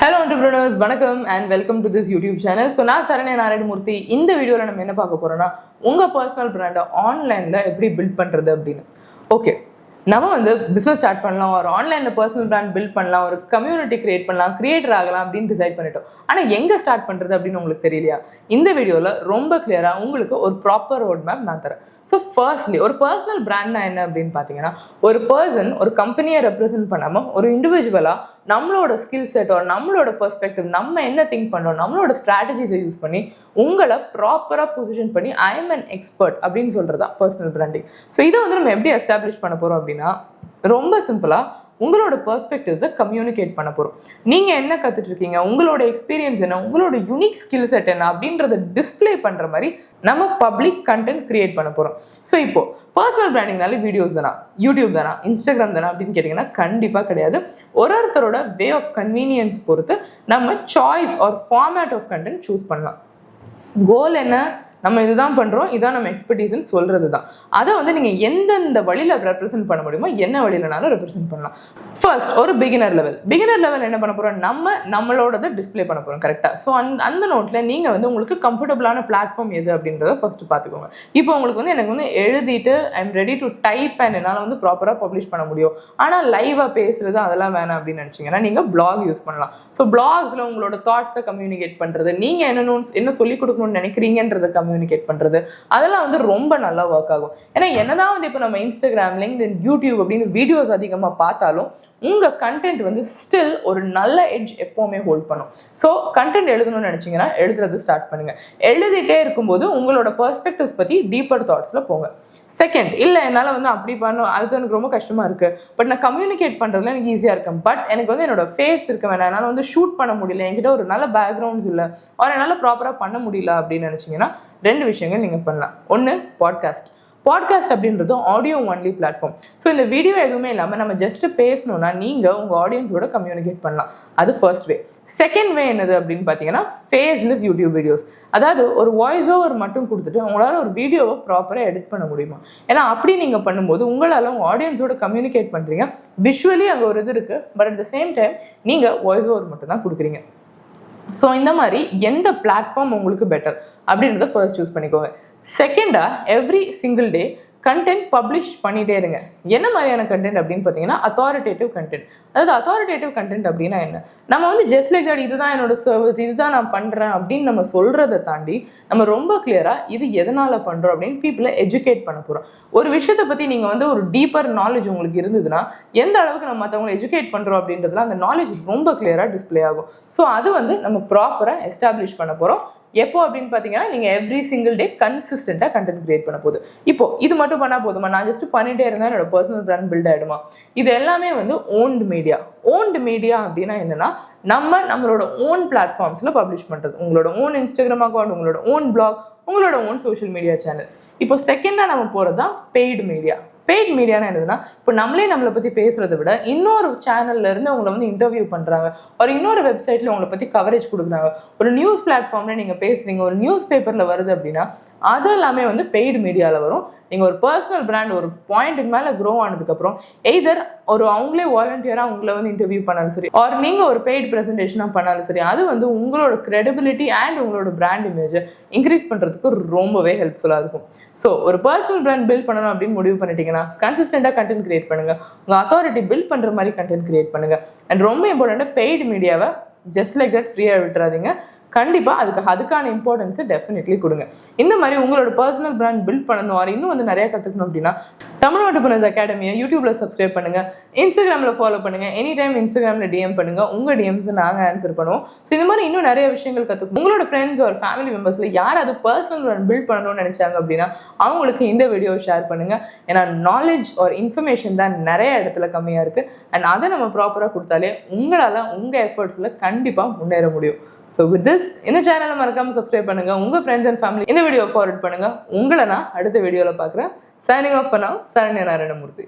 Hello entrepreneurs, வணக்கம் and welcome to this YouTube channel. So நான் சரண்யா நாராயணமூர்த்தி. இந்த வீடியோல நம்ம என்ன பார்க்க போறோம்னா உங்க பர்சனல் பிராண்டை ஆன்லைன்ல எப்படி பில்ட் பண்றது அப்படின்னு. ஓகே, நம்ம வந்து பிஸ்னஸ் ஸ்டார்ட் பண்ணலாம், ஒரு ஆன்லைனில் பர்சனல் பிராண்ட் பில்ட் பண்ணலாம், ஒரு கம்யூனிட்டி கிரியேட் பண்ணலாம், கிரியேட்டர் ஆகலாம் அப்படின்னு டிசைட் பண்ணிட்டோம். ஆனால் எங்கே ஸ்டார்ட் பண்ணுறது அப்படின்னு உங்களுக்கு தெரியலையா? இந்த வீடியோவில் ரொம்ப கிளியராக உங்களுக்கு ஒரு ப்ராப்பர் ரோட் மேப் நான் தரேன். ஸோ ஃபர்ஸ்ட்லி ஒரு பர்சனல் பிராண்ட்னா என்ன அப்படின்னு பார்த்தீங்கன்னா, ஒரு பர்சன் ஒரு கம்பெனியை ரெப்ரசென்ட் பண்ணாமல் ஒரு இண்டிவிஜுவலாக நம்மளோட ஸ்கில் செட் ஒரு நம்மளோட பெர்ஸ்பெக்டிவ், நம்ம என்ன திங்க் பண்ணுறோம், நம்மளோட ஸ்ட்ராட்டஜிஸை யூஸ் பண்ணி உங்களை ப்ராப்பராக பொசிஷன் பண்ணி ஐ எம் அன் எக்ஸ்பர்ட் அப்படின்னு சொல்கிறது தான் பர்சனல் பிராண்டிங். ஸோ இதை வந்து நம்ம எப்படி எஸ்டாப்ளிஷ் பண்ண போகிறோம் அப்படின்னா, ரொம்ப சிம்பிளாக உங்களோட பெர்ஸ்பெக்டிவ்ஸை கம்யூனிகேட் பண்ண போகிறோம். நீங்கள் என்ன கற்றுட்டு இருக்கீங்க, உங்களோட எக்ஸ்பீரியன்ஸ் என்ன, உங்களோட யூனிக் ஸ்கில் செட் என்ன அப்படின்றத டிஸ்பிளே பண்ணுற மாதிரி நம்ம பப்ளிக் கண்டென்ட் கிரியேட் பண்ண போகிறோம். ஸோ இப்போது பர்சனல் பிராண்டிங்னாலே வீடியோஸ் தானா, யூடியூப் தானா, இன்ஸ்டாகிராம் தானா அப்படின்னு கேட்டிங்கன்னா கண்டிப்பாக கிடையாது. ஒருத்தரோட வே ஆஃப் கன்வீனியன்ஸ் பொறுத்து நம்ம choice or format of content choose பண்ணலாம். கோல் என்ன, நம்ம இதுதான் பண்ணுறோம், இதான் நம்ம எக்ஸ்பர்டீஸ்ன்னு சொல்கிறது தான். அதை வந்து நீங்கள் எந்தெந்த வழியில் ரெப்ரசென்ட் பண்ண முடியுமோ, என்ன வழியிலனாலும் ரெப்ரசென்ட் பண்ணலாம். ஃபர்ஸ்ட் ஒரு பிகினர் லெவல் என்ன பண்ண போகிறோம், நம்மளோடதை டிஸ்பிளே பண்ண போகிறோம். கரெக்டாக. ஸோ அந்த நோட்டில் நீங்கள் வந்து உங்களுக்கு கம்ஃபர்டபுளான பிளாட்ஃபார்ம் எது அப்படின்றத ஃபர்ஸ்ட் பார்த்துக்கோங்க. இப்போ உங்களுக்கு வந்து எனக்கு வந்து எழுதிட்டு I am ready to type and என்னால் வந்து ப்ராப்பராக பப்ளிஷ் பண்ண முடியும், ஆனால் லைவாக பேசுறது அதெல்லாம் வேணாம் அப்படின்னு நினச்சிங்கன்னா நீங்கள் பிளாக் யூஸ் பண்ணலாம். ஸோ பிளாக்ஸில் உங்களோட தாட்ஸை கம்யூனிகேட் பண்ணுறது, நீங்கள் என்ன சொல்லிக் கொடுக்கணும்னு நினைக்கிறீங்கன்றதை கம்யூனிகேட் பண்ணுறது, அதெல்லாம் வந்து ரொம்ப நல்லா ஒர்க் ஆகும். ஏன்னா என்னதான் வந்து இப்போ நம்ம இன்ஸ்டாகிராம், லிங்க்டின், யூடியூப் அப்படின்னு வீடியோஸ் அதிகமாக பார்த்தாலும் உங்கள் கண்டென்ட் வந்து ஸ்டில் ஒரு நல்ல எட்ஜ் எப்போவுமே ஹோல்ட் பண்ணும். ஸோ கண்டென்ட் எழுதணும்னு நினச்சிங்கன்னா எழுதுறது ஸ்டார்ட் பண்ணுங்கள். எழுதிட்டே இருக்கும்போது உங்களோட பெர்ஸ்பெக்டிவ்ஸ் பற்றி டீப்பர் தாட்ஸில் போங்க. செகண்ட், இல்லை என்னால் வந்து அப்படி பண்ணும், அது எனக்கு ரொம்ப கஷ்டமாக இருக்குது, பட் நான் கம்யூனிகேட் பண்ணுறதுல எனக்கு ஈஸியாக இருக்கும், பட் எனக்கு வந்து என்னோட ஃபேஸ் இருக்க வேணாம், என்னால் வந்து ஷூட் பண்ண முடியல, என்கிட்ட ஒரு நல்ல பேக்ரவுண்ட்ஸ் இல்லை, அவர் என்னால் ப்ராப்பராக பண்ண முடியல அப்படின்னு நினச்சிங்கன்னா ரெண்டு விஷயங்கள் நீங்கள் பண்ணலாம். ஒன்று பாட்காஸ்ட் அப்படின்றது ஆடியோ ஒன்லி பிளாட்ஃபார்ம். ஸோ இந்த வீடியோ எதுவுமே இல்லாமல் நம்ம ஜஸ்ட் பேசணும்னா நீங்கள் உங்கள் ஆடியன்ஸோட கம்யூனிகேட் பண்ணலாம். அது ஃபர்ஸ்ட் வே. செகண்ட் வே என்னது அப்படின்னு பார்த்தீங்கன்னா, ஃபேஸ்லெஸ் யூடியூப் வீடியோஸ். அதாவது ஒரு வாய்ஸ் ஓவர் மட்டும் கொடுத்துட்டு உங்களால் ஒரு வீடியோவை ப்ராப்பராக எடிட் பண்ண முடியுமா? ஏன்னா அப்படி நீங்கள் பண்ணும்போது உங்களால் உங்கள் ஆடியன்ஸோட கம்யூனிகேட் பண்ணுறீங்க. விஷுவலி அங்கே ஒரு இது இருக்குது, but at the same time நீங்கள் வாய்ஸ் ஓவர் மட்டும் தான் கொடுக்குறீங்க. ஸோ இந்த மாதிரி எந்த பிளாட்ஃபார்ம் உங்களுக்கு பெட்டர் அப்படின்றத ஃபர்ஸ்ட் சூஸ் பண்ணிக்கோங்க. செகண்டாக, every single day content publish பண்ணிகிட்டே இருங்க. என்ன மாதிரியான கண்டென்ட் அப்படின்னு பார்த்தீங்கன்னா, அத்தாரிட்டேட்டிவ் கண்டென்ட். அதாவது அத்தாரிட்டேட்டிவ் கண்டென்ட் அப்படின்னா என்ன, நம்ம வந்து ஜஸ்ட் லைக் தட் இதுதான் என்னோட சர்வீஸ், இதுதான் நான் பண்ணுறேன் அப்படின்னு நம்ம சொல்கிறத தாண்டி நம்ம ரொம்ப கிளியராக இது எதனால் பண்ணுறோம் அப்படின்னு பீப்புளை எஜுகேட் பண்ண போகிறோம். ஒரு விஷயத்தை பற்றி நீங்கள் வந்து ஒரு டீப்பர் நாலேஜ் உங்களுக்கு இருந்ததுன்னா எந்த அளவுக்கு நம்ம மற்றவங்களை எஜுகேட் பண்ணுறோம் அப்படின்றதுல அந்த நாலேஜ் ரொம்ப கிளியராக டிஸ்பிளே ஆகும். ஸோ அது வந்து நம்ம ப்ராப்பராக எஸ்டாப்ளிஷ் பண்ண போகிறோம். எப்போ அப்படின்னு பார்த்தீங்கன்னா, நீங்கள் எவ்ரி சிங்கிள் டே கன்சிஸ்டண்ட்டாக கண்டென்ட் கிரியேட் பண்ண போகுது. இப்போ இது மட்டும் பண்ணால் போதுமா, நான் ஜஸ்ட் பண்ணிகிட்டே இருந்தால் என்னோட பர்சனல் பிராண்ட் பில்ட் ஆகிடுமா? இது எல்லாமே வந்து ஓன்டு மீடியா அப்படின்னா என்னன்னா, நம்மளோட ஓன் பிளாட்ஃபார்ம்ஸில் பப்ளிஷ் பண்ணுறது. உங்களோட ஓன் இன்ஸ்டாகிராம் அக்கௌண்ட், உங்களோட ஓன் பிளாக், உங்களோட ஓன் சோஷியல் மீடியா சேனல். இப்போ செகண்டாக நம்ம போகிறது தான் பெய்டு மீடியானா என்னதுன்னா, இப்போ நம்மளை பற்றி பேசுகிறத விட இன்னொரு சேனல்ல இருந்து அவங்களை வந்து இன்டர்வியூ பண்ணுறாங்க, ஒரு இன்னொரு வெப்சைட்டில் உங்களை பற்றி கவரேஜ் கொடுக்குறாங்க, ஒரு நியூஸ் பிளாட்ஃபார்மில் நீங்கள் பேசுகிறீங்க, ஒரு நியூஸ் பேப்பரில் வருது அப்படின்னா அது எல்லாமே வந்து பெய்டு மீடியாவில் வரும். நீங்கள் ஒரு பர்சனல் பிராண்ட் ஒரு பாயிண்ட்டுக்கு மேலே க்ரோ ஆனதுக்கப்புறம் எய்தர் அவங்களே வாலண்டியராக உங்களை வந்து இன்டர்வியூ பண்ணாலும் சரி, ஆர் நீங்கள் ஒரு பெய்டு ப்ரெசன்டேஷனாக பண்ணாலும் சரி, அது வந்து உங்களோட கிரெடிபிலிட்டி அண்ட் உங்களோட பிராண்ட் இமேஜை இன்க்ரீஸ் பண்ணுறதுக்கு ரொம்பவே ஹெல்ப்ஃபுல்லாக இருக்கும். ஸோ ஒரு பர்சனல் பிராண்ட் பில்ட் பண்ணணும் அப்படின்னு முடிவு பண்ணிட்டீங்கன்னா கன்சிஸ்டண்டாக கண்டென்ட் கிரியேட் பண்ணுங்கள். உங்கள் அத்தாரிட்டி பில்ட் பண்ணுற மாதிரி கண்டென்ட் கிரியேட் பண்ணுங்கள். அண்ட் ரொம்ப இம்பார்ட்டண்ட்டாக பெய்டு மீடியாவை ஜஸ்ட் லைக் தட் ஃப்ரீயாக விட்டுறாதீங்க. கண்டிப்பாக அதுக்கான இம்பார்ட்டன்ஸை டெஃபினெட்லி கொடுங்க. இந்த மாதிரி உங்களோட பர்சனல் பிராண்ட் பில்ட் பண்ணணும், ஆர் இன்னும் வந்து நிறையா கற்றுக்கணும் அப்படின்னா தமிழ் ஆண்டர்பிரனர்ஸ் அகாடமியை யூடியூப்பில் சப்ஸ்கிரைப் பண்ணுங்கள், இன்ஸ்டாகிராமில் ஃபாலோ பண்ணுங்கள், எனி டைம் இன்ஸ்டாகிராமில் டிஎம் பண்ணுங்கள், உங்கள் டிஎம்ஸை நாங்கள் ஆன்சர் பண்ணுவோம். ஸோ இந்த மாதிரி இன்னும் நிறைய விஷயங்கள் கற்றுக்கணும். உங்களோட ஃப்ரெண்ட்ஸ் ஒரு ஃபேமிலி மெம்பர்ஸில் யாராவது பர்சனல் பிராண்ட் பில்ட் பண்ணணும்னு நினச்சாங்க அப்படின்னா அவங்களுக்கு இந்த வீடியோ ஷேர் பண்ணுங்கள். ஏன்னா நாலேஜ் ஒரு இன்ஃபர்மேஷன் தான் நிறைய இடத்துல கம்மியாக இருக்குது. அண்ட் அதை நம்ம ப்ராப்பராக கொடுத்தாலே உங்களால் உங்கள் எஃபர்ட்ஸில் கண்டிப்பாக முன்னேற முடியும். ஸோ வித் திஸ், இந்த சேனலை மறக்காமல் சப்ஸ்கிரைப் பண்ணுங்கள், உங்கள் ஃப்ரெண்ட்ஸ் அண்ட் ஃபேமிலி இந்த வீடியோ ஃபார்வர்ட் பண்ணுங்கள். உங்களை நான் அடுத்த வீடியோவில் பார்க்குறேன். சைனிங் ஆஃப் பண்ணா சரண்யா நாராயணமூர்த்தி.